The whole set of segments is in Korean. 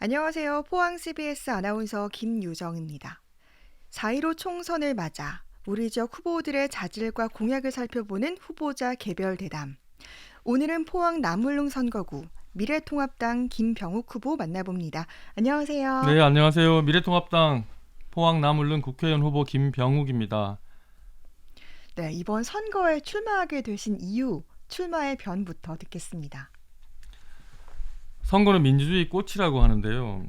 안녕하세요. 포항 CBS 아나운서 김유정입니다. 4.15 총선을 맞아 우리 지역 후보들의 자질과 공약을 살펴보는 후보자 개별 대담. 오늘은 포항 남울릉 선거구 미래통합당 김병욱 후보 만나봅니다. 안녕하세요. 네, 안녕하세요. 미래통합당 포항 남울릉 국회의원 후보 김병욱입니다. 네, 이번 선거에 출마하게 되신 이유, 출마의 변부터 듣겠습니다. 선거는 민주주의 꽃이라고 하는데요.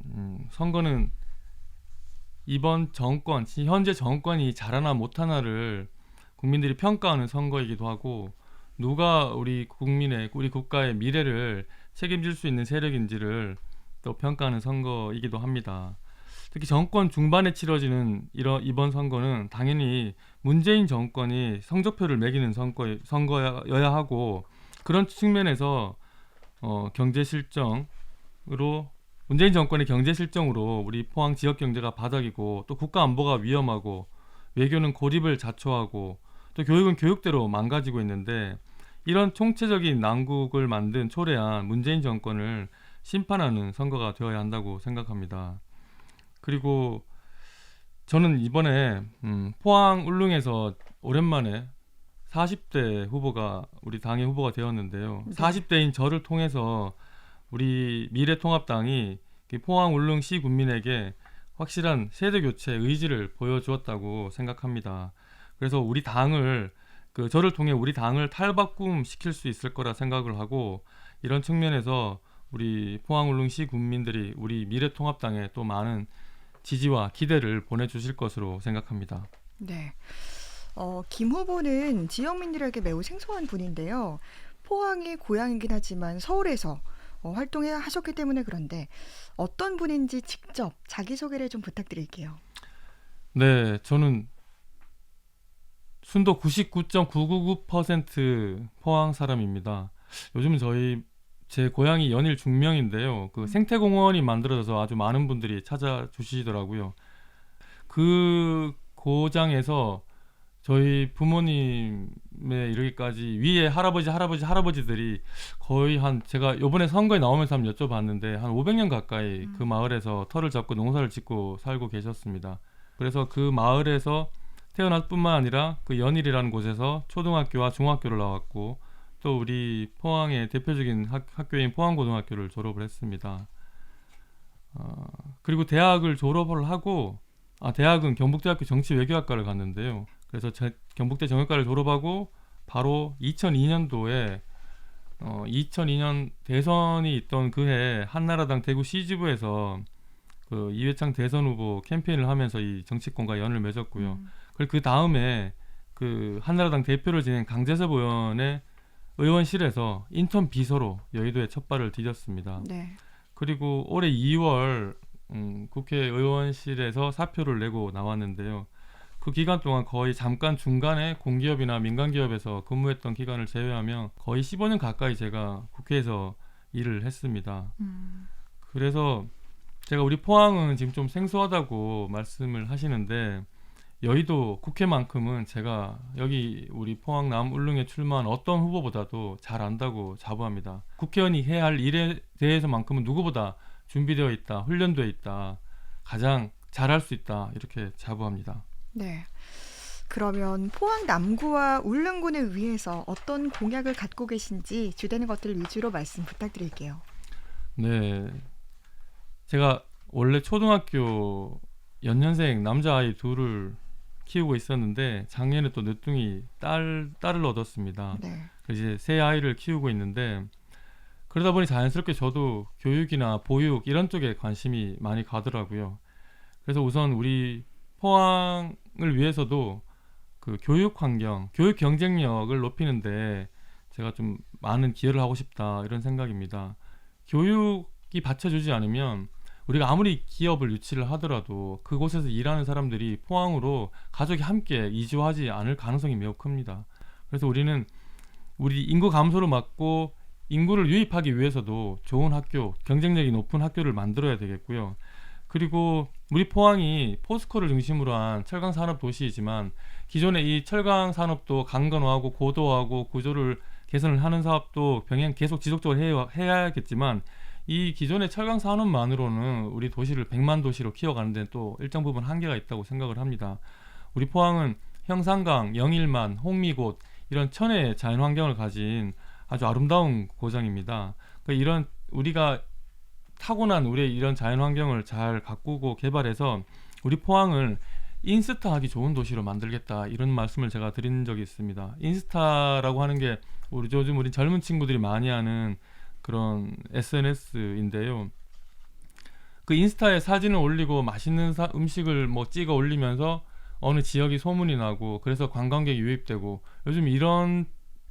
선거는 이번 정권, 현재 정권이 잘하나 못하나를 국민들이 평가하는 선거이기도 하고, 누가 우리 국가의 미래를 책임질 수 있는 세력인지를 또 평가하는 선거이기도 합니다. 특히 정권 중반에 치러지는 이번 선거는 당연히 문재인 정권이 성적표를 매기는 선거여야 하고, 그런 측면에서 경제 실정으로 문재인 정권의 경제 실정으로 우리 포항 지역 경제가 바닥이고, 또 국가 안보가 위험하고, 외교는 고립을 자초하고, 또 교육은 교육대로 망가지고 있는데, 이런 총체적인 난국을 만든 초래한 문재인 정권을 심판하는 선거가 되어야 한다고 생각합니다. 그리고 저는 이번에 포항 울릉에서 오랜만에 40대 후보가 우리 당의 후보가 되었는데요. 네. 40대인 저를 통해서 우리 미래통합당이 포항 울릉시 군민에게 확실한 세대교체 의지를 보여주었다고 생각합니다. 그래서 우리 당을 저를 통해 우리 당을 탈바꿈 시킬 수 있을 거라 생각을 하고, 이런 측면에서 우리 포항 울릉시 군민들이 우리 미래통합당에 또 많은 지지와 기대를 보내주실 것으로 생각합니다. 네. 김 후보는 지역민들에게 매우 생소한 분인데요. 포항이 고향이긴 하지만 서울에서 활동해 하셨기 때문에 그런데 어떤 분인지 직접 자기소개를 좀 부탁드릴게요. 네, 저는 순도 99.999% 포항 사람입니다. 요즘은 제 고향이 연일 중명인데요. 그 생태공원이 만들어져서 아주 많은 분들이 찾아주시더라고요. 그 고장에서 저희 부모님에 이르기까지 위에 할아버지들이 거의 제가 요번에 선거에 나오면서 한번 여쭤봤는데 한 500년 가까이 그 마을에서 터를 잡고 농사를 짓고 살고 계셨습니다. 그래서 그 마을에서 태어날 뿐만 아니라 그 연일이라는 곳에서 초등학교와 중학교를 나왔고, 또 우리 포항의 대표적인 학교인 포항고등학교를 졸업을 했습니다. 그리고 대학을 졸업을 하고, 대학은 경북대학교 정치외교학과를 갔는데요. 그래서 경북대 정외과를 졸업하고 바로 2002년도에 2002년 대선이 있던 그해 한나라당 대구 시지부에서 그 이회창 대선 후보 캠페인을 하면서 이 정치권과 연을 맺었고요. 그리고 그 다음에 그 한나라당 대표를 지낸 강재섭 의원의 의원실에서 인턴 비서로 여의도에 첫 발을 디뎠습니다. 네. 그리고 올해 2월 국회의원실에서 사표를 내고 나왔는데요. 그 기간 동안 거의 잠깐 중간에 공기업이나 민간기업에서 근무했던 기간을 제외하면 거의 15년 가까이 제가 국회에서 일을 했습니다. 그래서 제가 우리 포항은 지금 좀 생소하다고 말씀을 하시는데, 여의도 국회만큼은 제가 여기 우리 포항 남울릉에 출마한 어떤 후보보다도 잘 안다고 자부합니다. 국회의원이 해야 할 일에 대해서만큼은 누구보다 준비되어 있다, 훈련되어 있다, 가장 잘할 수 있다, 이렇게 자부합니다. 네. 그러면 포항 남구와 울릉군을 위해서 어떤 공약을 갖고 계신지 주되는 것들 위주로 말씀 부탁드릴게요. 네, 제가 원래 초등학교 연년생 남자아이 둘을 키우고 있었는데 작년에 또 늦둥이 딸을 얻었습니다. 네. 그래서 이제 새 아이를 키우고 있는데, 그러다 보니 자연스럽게 저도 교육이나 보육 이런 쪽에 관심이 많이 가더라고요. 그래서 우선 우리 포항을 위해서도 그 교육 환경, 교육 경쟁력을 높이는데 제가 좀 많은 기여를 하고 싶다, 이런 생각입니다. 교육이 받쳐주지 않으면 우리가 아무리 기업을 유치를 하더라도 그곳에서 일하는 사람들이 포항으로 가족이 함께 이주하지 않을 가능성이 매우 큽니다. 그래서 우리는 우리 인구 감소를 막고 인구를 유입하기 위해서도 좋은 학교, 경쟁력이 높은 학교를 만들어야 되겠고요. 그리고 우리 포항이 포스코를 중심으로 한 철강 산업 도시이지만, 기존의 이 철강 산업도 강건화하고 고도화하고 구조를 개선을 하는 사업도 병행 계속 지속적으로 해야겠지만, 이 기존의 철강 산업만으로는 우리 도시를 100만 도시로 키워가는 데는 또 일정 부분 한계가 있다고 생각을 합니다. 우리 포항은 형산강, 영일만, 홍미곶 이런 천혜의 자연 환경을 가진 아주 아름다운 고장입니다. 그러니까 이런 우리가 타고난 우리의 이런 자연 환경을 잘 가꾸고 개발해서 우리 포항을 인스타하기 좋은 도시로 만들겠다, 이런 말씀을 제가 드린 적이 있습니다. 인스타라고 하는 게 우리 젊은 친구들이 많이 하는 그런 SNS인데요. 그 인스타에 사진을 올리고 맛있는 음식을 뭐 찍어 올리면서 어느 지역이 소문이 나고 그래서 관광객이 유입되고, 요즘 이런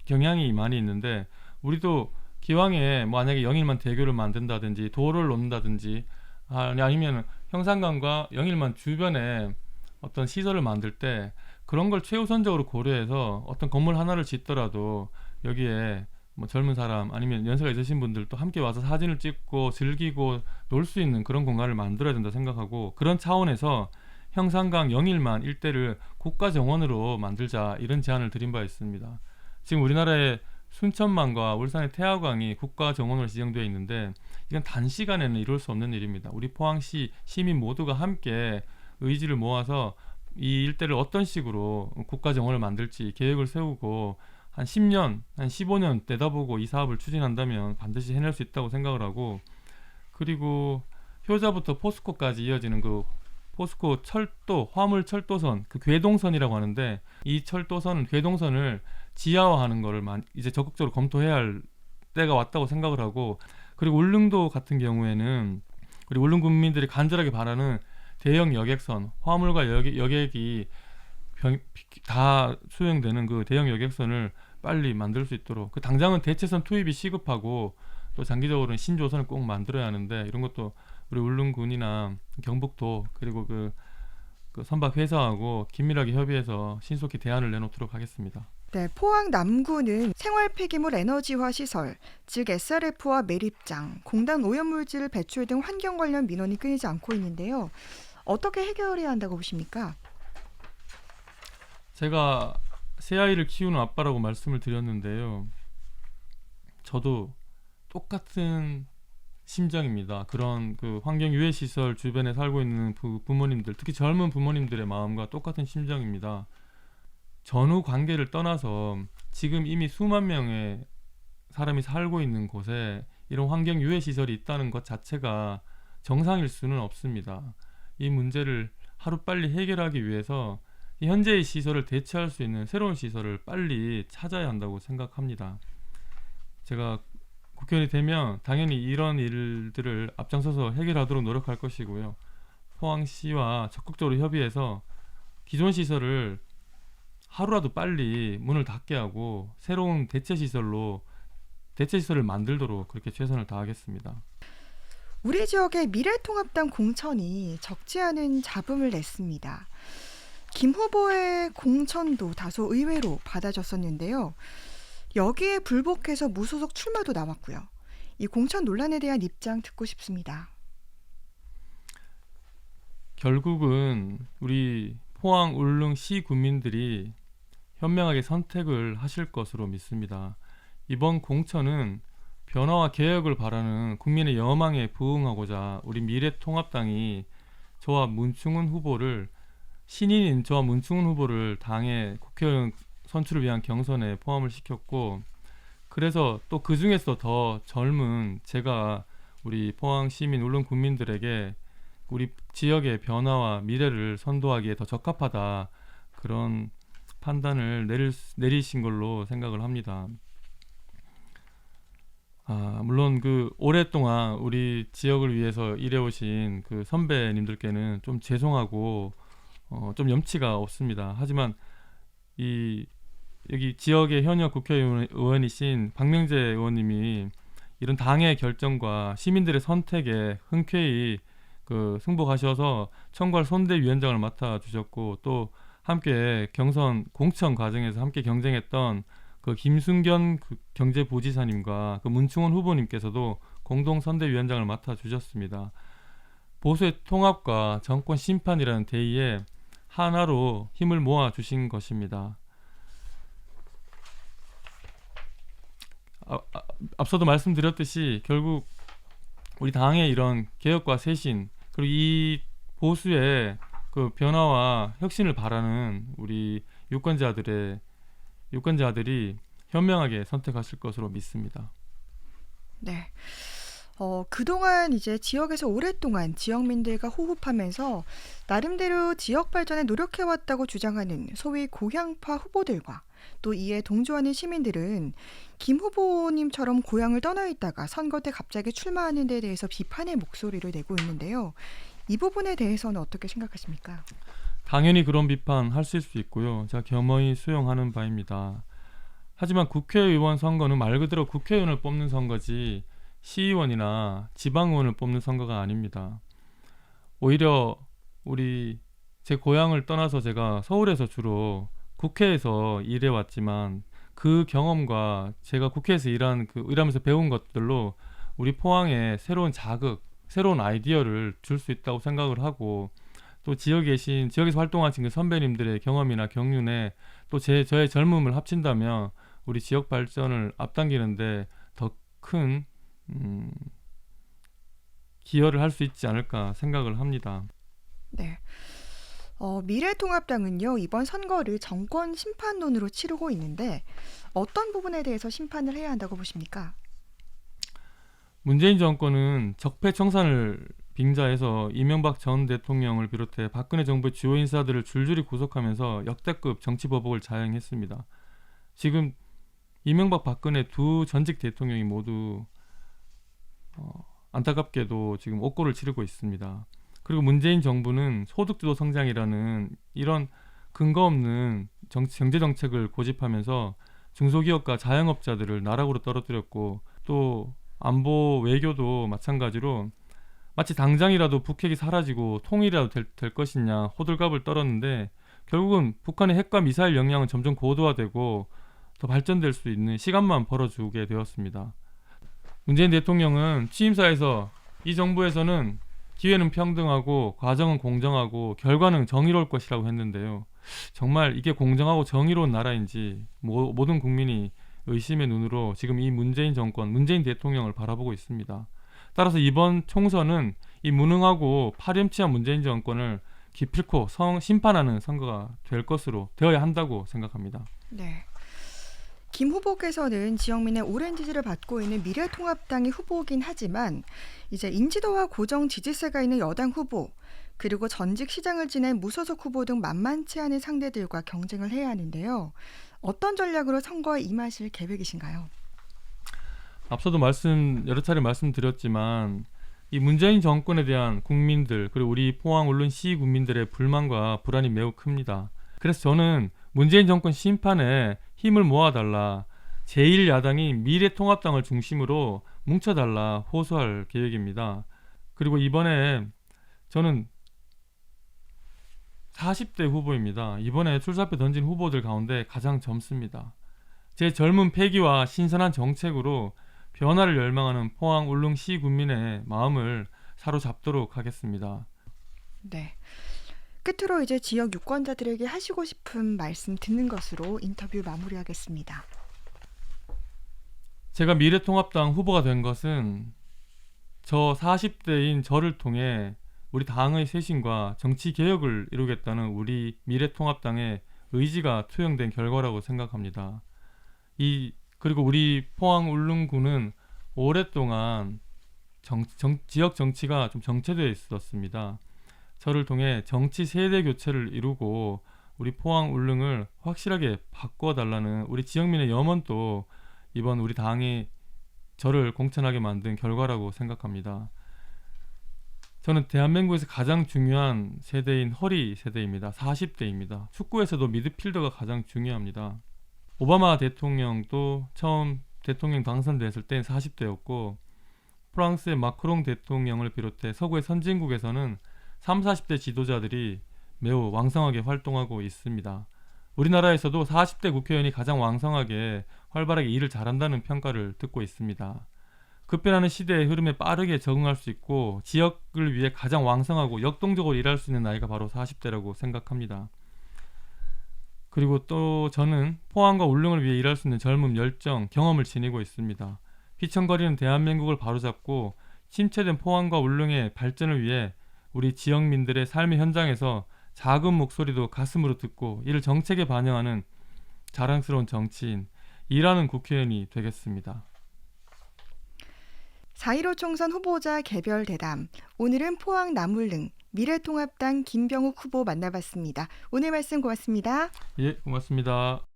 경향이 많이 있는데, 우리도 기왕에 만약에 영일만 대교를 만든다든지 도로를 놓는다든지 아니면 형산강과 영일만 주변에 어떤 시설을 만들 때 그런 걸 최우선적으로 고려해서 어떤 건물 하나를 짓더라도 여기에 뭐 젊은 사람 아니면 연세가 있으신 분들도 함께 와서 사진을 찍고 즐기고 놀 수 있는 그런 공간을 만들어야 된다 생각하고, 그런 차원에서 형산강 영일만 일대를 국가정원으로 만들자, 이런 제안을 드린 바 있습니다. 지금 우리나라의 순천만과 울산의 태화강이 국가정원으로 지정되어 있는데 이건 단시간에는 이룰 수 없는 일입니다. 우리 포항시 시민 모두가 함께 의지를 모아서 이 일대를 어떤 식으로 국가정원을 만들지 계획을 세우고 한 10년, 한 15년 내다보고 이 사업을 추진한다면 반드시 해낼 수 있다고 생각을 하고, 그리고 효자부터 포스코까지 이어지는 그 포스코 철도 화물 철도선, 그 궤동선이라고 하는데, 이 철도선 궤동선을 지하화하는 거를 이제 적극적으로 검토해야 할 때가 왔다고 생각을 하고, 그리고 울릉도 같은 경우에는 우리 울릉 국민들이 간절하게 바라는 대형 여객선, 화물과 여객이 다 수행되는 그 대형 여객선을 빨리 만들 수 있도록, 그 당장은 대체선 투입이 시급하고 또 장기적으로는 신조선을 꼭 만들어야 하는데, 이런 것도 우리 울릉군이나 경북도 그리고 그 선박 회사하고 긴밀하게 협의해서 신속히 대안을 내놓도록 하겠습니다. 네, 포항 남구는 생활 폐기물 에너지화 시설, 즉 SRF와 매립장, 공단 오염물질 배출 등 환경 관련 민원이 끊이지 않고 있는데요. 어떻게 해결해야 한다고 보십니까? 제가 새 아이를 키우는 아빠라고 말씀을 드렸는데요. 저도 똑같은 심정입니다. 그런 그 환경 유해 시설 주변에 살고 있는 부모님들, 특히 젊은 부모님들의 마음과 똑같은 심정입니다. 전후 관계를 떠나서 지금 이미 수만 명의 사람이 살고 있는 곳에 이런 환경 유해 시설이 있다는 것 자체가 정상일 수는 없습니다. 이 문제를 하루빨리 해결하기 위해서 이 현재의 시설을 대체할 수 있는 새로운 시설을 빨리 찾아야 한다고 생각합니다. 제가 국회의원이 되면 당연히 이런 일들을 앞장서서 해결하도록 노력할 것이고요. 포항시와 적극적으로 협의해서 기존 시설을 하루라도 빨리 문을 닫게 하고 새로운 대체 시설을 만들도록 그렇게 최선을 다하겠습니다. 우리 지역의 미래통합당 공천이 적지 않은 잡음을 냈습니다. 김 후보의 공천도 다소 의외로 받아졌었는데요. 여기에 불복해서 무소속 출마도 나왔고요. 이 공천 논란에 대한 입장 듣고 싶습니다. 결국은 우리 포항 울릉시 국민들이 현명하게 선택을 하실 것으로 믿습니다. 이번 공천은 변화와 개혁을 바라는 국민의 여망에 부응하고자 우리 미래통합당이 신인인 저와 문충훈 후보를 당의 국회의원 선출을 위한 경선에 포함을 시켰고, 그래서 또 그 중에서 더 젊은 제가 우리 포항 시민 울릉 국민들에게 우리 지역의 변화와 미래를 선도하기에 더 적합하다, 그런 판단을 내리신 걸로 생각을 합니다. 물론 그 오랫동안 우리 지역을 위해서 일해오신 그 선배님들께는 좀 죄송하고 좀 염치가 없습니다. 하지만 여기 지역의 현역 국회의원이신 박명재 의원님이 이런 당의 결정과 시민들의 선택에 흔쾌히 승복하셔서 청괄 선대위원장을 맡아주셨고, 또 함께 경선 공천 과정에서 함께 경쟁했던 그 김순견 경제부지사님과 그 문충원 후보님께서도 공동 선대위원장을 맡아주셨습니다. 보수의 통합과 정권 심판이라는 대의에 하나로 힘을 모아 주신 것입니다. 앞서도 말씀드렸듯이 결국 우리 당의 이런 개혁과 쇄신, 그리고 이 보수의 그 변화와 혁신을 바라는 우리 유권자들이 현명하게 선택하실 것으로 믿습니다. 네. 그동안 이제 지역에서 오랫동안 지역민들과 호흡하면서 나름대로 지역 발전에 노력해왔다고 주장하는 소위 고향파 후보들과 또 이에 동조하는 시민들은 김 후보님처럼 고향을 떠나 있다가 선거 때 갑자기 출마하는 데 대해서 비판의 목소리를 내고 있는데요. 이 부분에 대해서는 어떻게 생각하십니까? 당연히 그런 비판 하실 수 있고요. 제가 겸허히 수용하는 바입니다. 하지만 국회의원 선거는 말 그대로 국회의원을 뽑는 선거지 시의원이나 지방의원을 뽑는 선거가 아닙니다. 오히려 제 고향을 떠나서 제가 서울에서 주로 국회에서 일해왔지만 그 경험과 제가 국회에서 일하면서 배운 것들로 우리 포항에 새로운 자극, 새로운 아이디어를 줄 수 있다고 생각을 하고, 또 지역에서 활동하신 그 선배님들의 경험이나 경륜에 또 저의 젊음을 합친다면 우리 지역 발전을 앞당기는데 더 큰 기여를 할 수 있지 않을까 생각을 합니다. 네. 미래통합당은요, 이번 선거를 정권 심판론으로 치르고 있는데 어떤 부분에 대해서 심판을 해야 한다고 보십니까? 문재인 정권은 적폐청산을 빙자해서 이명박 전 대통령을 비롯해 박근혜 정부의 주요 인사들을 줄줄이 구속하면서 역대급 정치보복을 자행했습니다. 지금 이명박 박근혜 두 전직 대통령이 모두 안타깝게도 지금 옥고를 치르고 있습니다. 그리고 문재인 정부는 소득주도 성장이라는 이런 근거 없는 경제 정책을 고집하면서 중소기업과 자영업자들을 나락으로 떨어뜨렸고, 또 안보 외교도 마찬가지로 마치 당장이라도 북핵이 사라지고 통일이라도 될 것이냐 호들갑을 떨었는데, 결국은 북한의 핵과 미사일 역량은 점점 고도화되고 더 발전될 수 있는 시간만 벌어주게 되었습니다. 문재인 대통령은 취임사에서 이 정부에서는 기회는 평등하고 과정은 공정하고 결과는 정의로울 것이라고 했는데요. 정말 이게 공정하고 정의로운 나라인지 모든 국민이 의심의 눈으로 지금 이 문재인 대통령을 바라보고 있습니다. 따라서 이번 총선은 이 무능하고 파렴치한 문재인 정권을 기필코 심판하는 선거가 되어야 한다고 생각합니다. 네. 김 후보께서는 지역민의 오랜 지지를 받고 있는 미래통합당의 후보이긴 하지만 이제 인지도와 고정 지지세가 있는 여당 후보, 그리고 전직 시장을 지낸 무소속 후보 등 만만치 않은 상대들과 경쟁을 해야 하는데요. 어떤 전략으로 선거에 임하실 계획이신가요? 앞서도 여러 차례 말씀드렸지만 이 문재인 정권에 대한 국민들, 그리고 우리 포항 울릉 시 국민들의 불만과 불안이 매우 큽니다. 그래서 저는 문재인 정권 심판에 힘을 모아달라, 제1야당인 미래통합당을 중심으로 뭉쳐달라 호소할 계획입니다. 그리고 이번에 저는 40대 후보입니다. 이번에 출사표 던진 후보들 가운데 가장 젊습니다. 제 젊은 패기와 신선한 정책으로 변화를 열망하는 포항 울릉시 국민의 마음을 사로잡도록 하겠습니다. 네. 끝으로 이제 지역 유권자들에게 하시고 싶은 말씀 듣는 것으로 인터뷰 마무리하겠습니다. 제가 미래통합당 후보가 된 것은 저 40대인 저를 통해 우리 당의 쇄신과 정치 개혁을 이루겠다는 우리 미래통합당의 의지가 투영된 결과라고 생각합니다. 그리고 우리 포항 울릉군은 오랫동안 지역 정치가 좀 정체되어 있었습니다. 저를 통해 정치 세대 교체를 이루고 우리 포항 울릉을 확실하게 바꿔달라는 우리 지역민의 염원도 이번 우리 당이 저를 공천하게 만든 결과라고 생각합니다. 저는 대한민국에서 가장 중요한 세대인 허리 세대입니다. 40대입니다. 축구에서도 미드필더가 가장 중요합니다. 오바마 대통령도 처음 대통령 당선됐을 땐 40대였고, 프랑스의 마크롱 대통령을 비롯해 서구의 선진국에서는 30, 40대 지도자들이 매우 왕성하게 활동하고 있습니다. 우리나라에서도 40대 국회의원이 가장 왕성하게 활발하게 일을 잘한다는 평가를 듣고 있습니다. 급변하는 시대의 흐름에 빠르게 적응할 수 있고 지역을 위해 가장 왕성하고 역동적으로 일할 수 있는 나이가 바로 40대라고 생각합니다. 그리고 또 저는 포항과 울릉을 위해 일할 수 있는 젊음, 열정, 경험을 지니고 있습니다. 휘청거리는 대한민국을 바로잡고 침체된 포항과 울릉의 발전을 위해 우리 지역민들의 삶의 현장에서 작은 목소리도 가슴으로 듣고 이를 정책에 반영하는 자랑스러운 정치인, 일하는 국회의원이 되겠습니다. 4.15 총선 후보자 개별 대담. 오늘은 포항 남울릉 미래통합당 김병욱 후보 만나봤습니다. 오늘 말씀 고맙습니다. 예, 고맙습니다.